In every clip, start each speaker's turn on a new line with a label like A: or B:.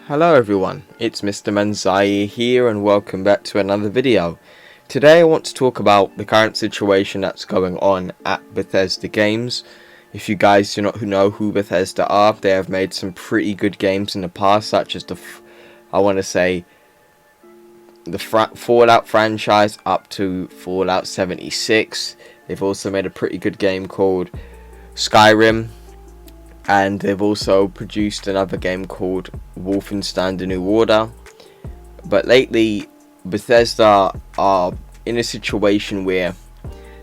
A: Hello everyone, it's Mr. Menziah here and welcome back to another video. Today I want to talk about the current situation that's going on at Bethesda Games. If you guys do not know who Bethesda are, they have made some pretty good games in the past, such as the Fallout franchise up to Fallout 76. They've also made a pretty good game called Skyrim. And they've also produced another game called Wolfenstein: The New Order. But lately, Bethesda are in a situation where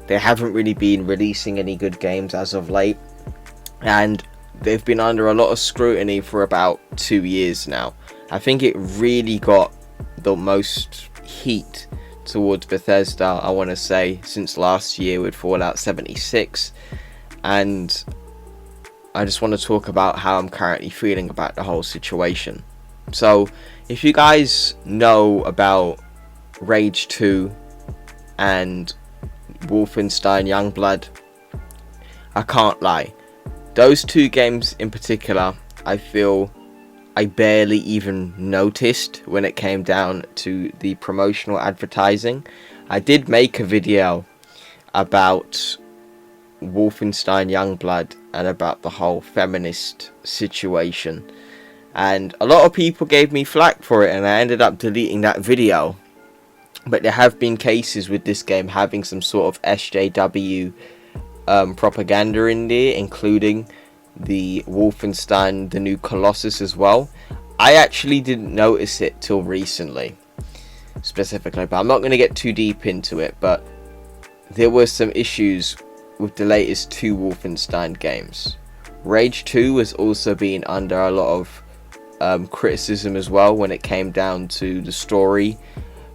A: they haven't really been releasing any good games as of late. And they've been under a lot of scrutiny for about 2 years now. I think it really got the most heat towards Bethesda, I want to say, since last year with Fallout 76. And I just want to talk about how I'm currently feeling about the whole situation. So, if you guys know about Rage 2 and Wolfenstein Youngblood, I can't lie. Those two games in particular, I feel I barely even noticed when it came down to the promotional advertising. I did make a video about Wolfenstein Youngblood and about the whole feminist situation, and a lot of people gave me flack for it, and I ended up deleting that video. But there have been cases with this game having some sort of SJW propaganda in there, including the Wolfenstein: The New Colossus as well. I actually didn't notice it till recently specifically, but I'm not going to get too deep into it. But there were some issues with the latest two Wolfenstein games. Rage 2 was also being under a lot of criticism as well when it came down to the story,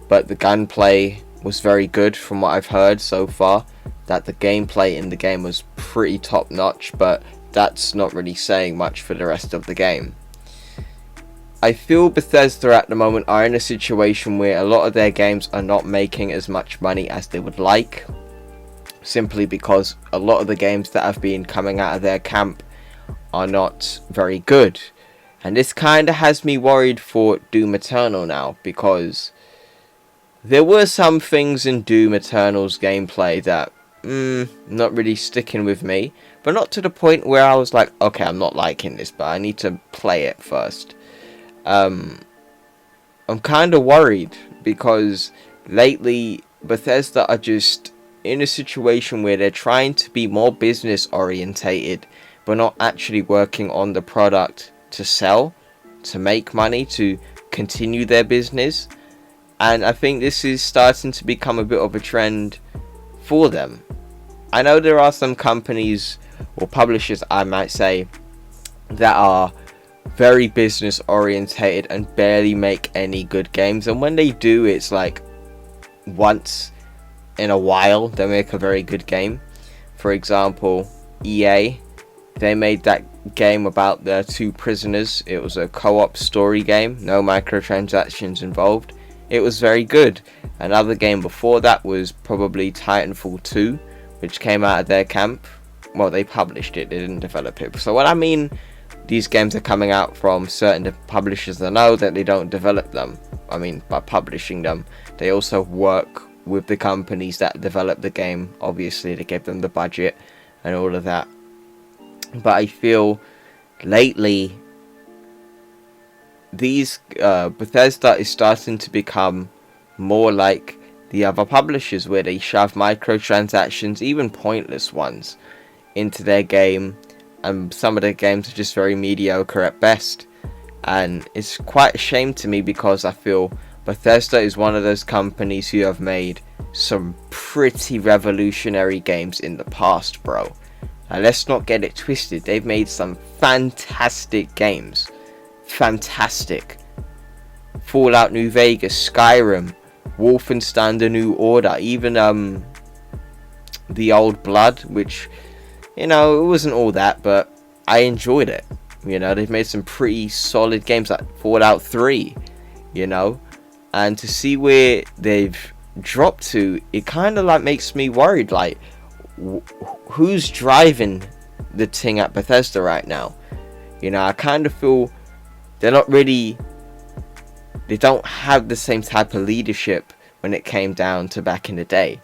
A: but the gunplay was very good from what I've heard so far. That the gameplay in the game was pretty top notch, but that's not really saying much for the rest of the game. I feel Bethesda at the moment are in a situation where a lot of their games are not making as much money as they would like, simply because a lot of the games that have been coming out of their camp are not very good. And this kind of has me worried for Doom Eternal now, because there were some things in Doom Eternal's gameplay that not really sticking with me, but not to the point where I was like, okay, I'm not liking this, but I need to play it first. I'm kind of worried because lately Bethesda are just in a situation where they're trying to be more business orientated, but not actually working on the product to sell, to make money, to continue their business. And I think this is starting to become a bit of a trend for them. I know there are some companies or publishers, I might say, that are very business orientated and barely make any good games, and when they do, it's like once in a while they make a very good game. For example, EA, they made that game about their two prisoners. It was a co-op story game, no microtransactions involved. It was very good. Another game before that was probably Titanfall 2, which came out of their camp. Well, they published it, they didn't develop it. So when I mean these games are coming out from certain publishers, I know that they don't develop them. I mean, by publishing them, they also work with the companies that develop the game. Obviously, they give them the budget and all of that. But I feel lately these Bethesda is starting to become more like the other publishers, where they shove microtransactions, even pointless ones, into their game, and some of their games are just very mediocre at best. And it's quite a shame to me, because I feel Bethesda is one of those companies who have made some pretty revolutionary games in the past, bro. And let's not get it twisted, they've made some fantastic games. Fantastic. Fallout New Vegas, Skyrim, Wolfenstein: The New Order, even The Old Blood, which, you know, it wasn't all that, but I enjoyed it. You know, they've made some pretty solid games like Fallout 3, you know. And to see where they've dropped to, it kind of like makes me worried, like, who's driving the thing at Bethesda right now? You know, I kind of feel they're not really they don't have the same type of leadership when it came down to back in the day.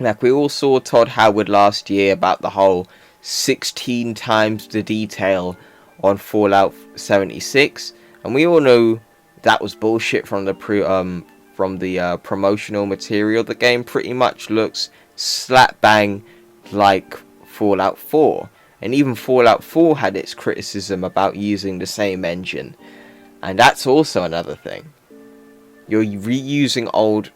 A: Like, we all saw Todd Howard last year about the whole 16 times the detail on Fallout 76, and we all know that was bullshit from the promotional material. The game pretty much looks slap bang like Fallout 4, and even Fallout 4 had its criticism about using the same engine, and that's also another thing. You're reusing old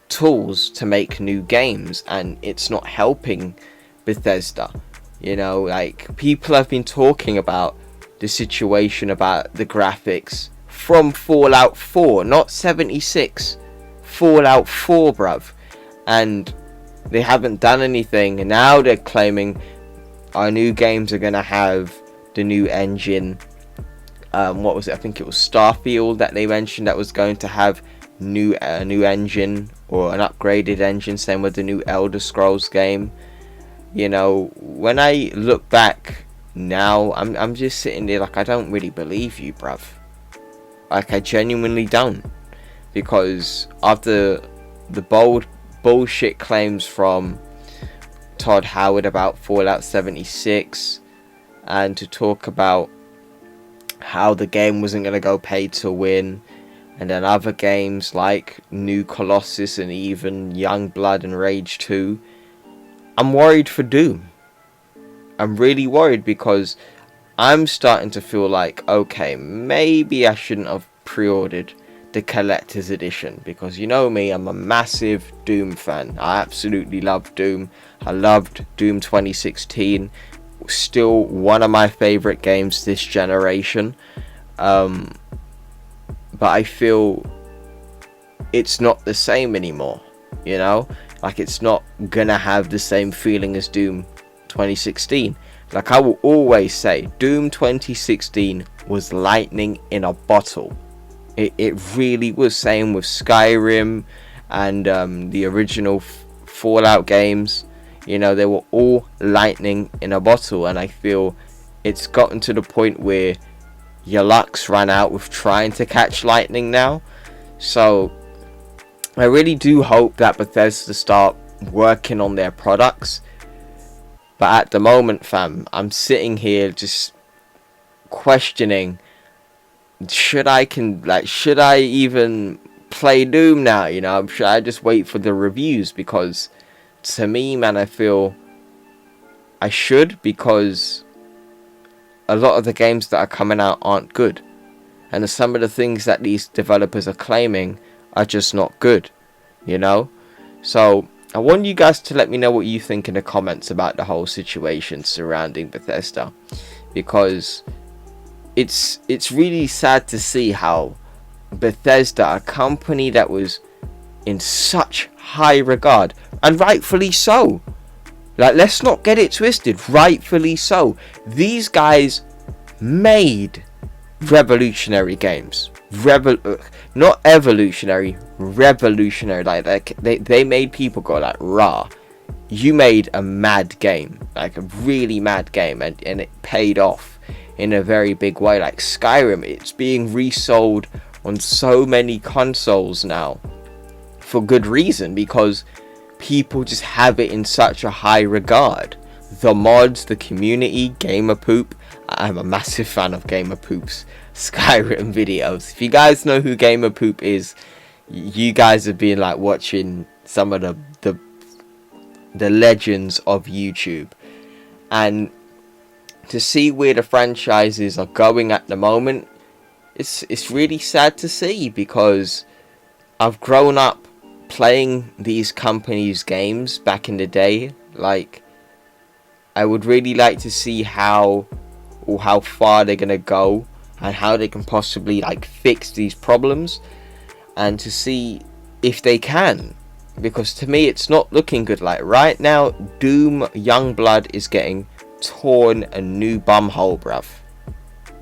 A: tools to make new games, and it's not helping Bethesda. You know, like, people have been talking about the situation about the graphics from Fallout 4, not 76, Fallout 4, bruv, and they haven't done anything, and now they're claiming our new games are gonna have the new engine. What was it? I think it was Starfield that they mentioned that was going to have new engine, or an upgraded engine. Same with the new Elder Scrolls game. You know, when I look back now, I'm just sitting there like, I don't really believe you, bruv. Like, I genuinely don't, because after the bold bullshit claims from Todd Howard about Fallout 76, and to talk about how the game wasn't going to go pay to win, and then other games like New Colossus and even Youngblood and Rage 2, I'm worried for Doom. I'm really worried, because I'm starting to feel like, okay, maybe I shouldn't have pre-ordered the collector's edition, because you know me, I'm a massive Doom fan. I absolutely love Doom. I loved Doom 2016. Still one of my favorite games this generation. But I feel it's not the same anymore, you know? Like, it's not gonna have the same feeling as Doom 2016. Like, I will always say, Doom 2016 was lightning in a bottle. It really was. Same with Skyrim and the original Fallout games. You know, they were all lightning in a bottle, and I feel it's gotten to the point where your luck's run out with trying to catch lightning now. So I really do hope that Bethesda start working on their products. But at the moment, fam, I'm sitting here just questioning, should I even play Doom now? You know, should I just wait for the reviews? Because to me, man, I feel I should, because a lot of the games that are coming out aren't good, and some of the things that these developers are claiming are just not good, you know. So I want you guys to let me know what you think in the comments about the whole situation surrounding Bethesda, because it's really sad to see how Bethesda, a company that was in such high regard, and rightfully so, like, let's not get it twisted, rightfully so, these guys made revolutionary games, not evolutionary, revolutionary, like they made people go like, rah, you made a mad game, like a really mad game, and it paid off in a very big way. Like Skyrim, it's being resold on so many consoles now for good reason, because people just have it in such a high regard. The mods, the community, Gamer Poop. I'm a massive fan of Gamer Poop's Skyrim videos. If you guys know who Gamer Poop is, you guys have been like watching some of the legends of YouTube. And to see where the franchises are going at the moment, it's really sad to see, because I've grown up playing these companies' games back in the day. Like, I would really like to see how far they're gonna go, and how they can possibly like fix these problems, and to see if they can, because to me it's not looking good. Like right now, Doom Youngblood is getting torn a new bumhole, bruv.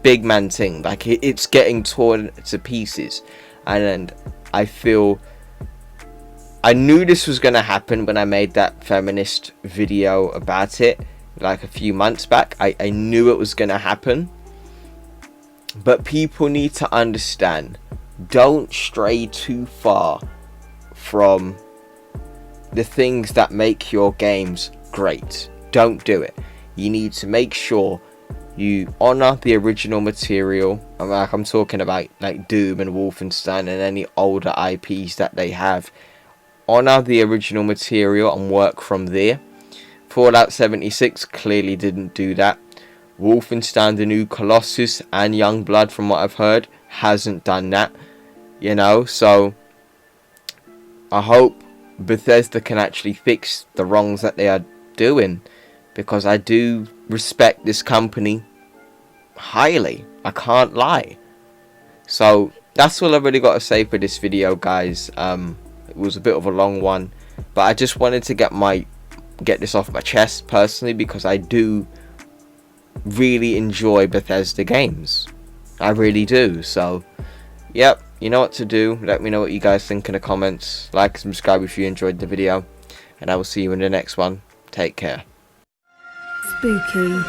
A: Big man thing, like it's getting torn to pieces, and I feel, I knew this was gonna happen when I made that feminist video about it like a few months back. I knew it was gonna happen, but people need to understand, don't stray too far from the things that make your games great. Don't do it. You need to make sure you honor the original material. I'm talking about like Doom and Wolfenstein and any older IPs that they have. Honor the original material and work from there. Fallout 76 clearly didn't do that. Wolfenstein the New Colossus and Youngblood, from what I've heard, hasn't done that. You know, so I hope Bethesda can actually fix the wrongs that they are doing, because I do respect this company highly. I can't lie. So that's all I've really got to say for this video, guys. It was a bit of a long one, but I just wanted to get this off my chest personally, because I do really enjoy Bethesda games. I really do. So yep, you know what to do. Let me know what you guys think in the comments. Like and subscribe if you enjoyed the video, and I will see you in the next one. Take care.
B: Spooky.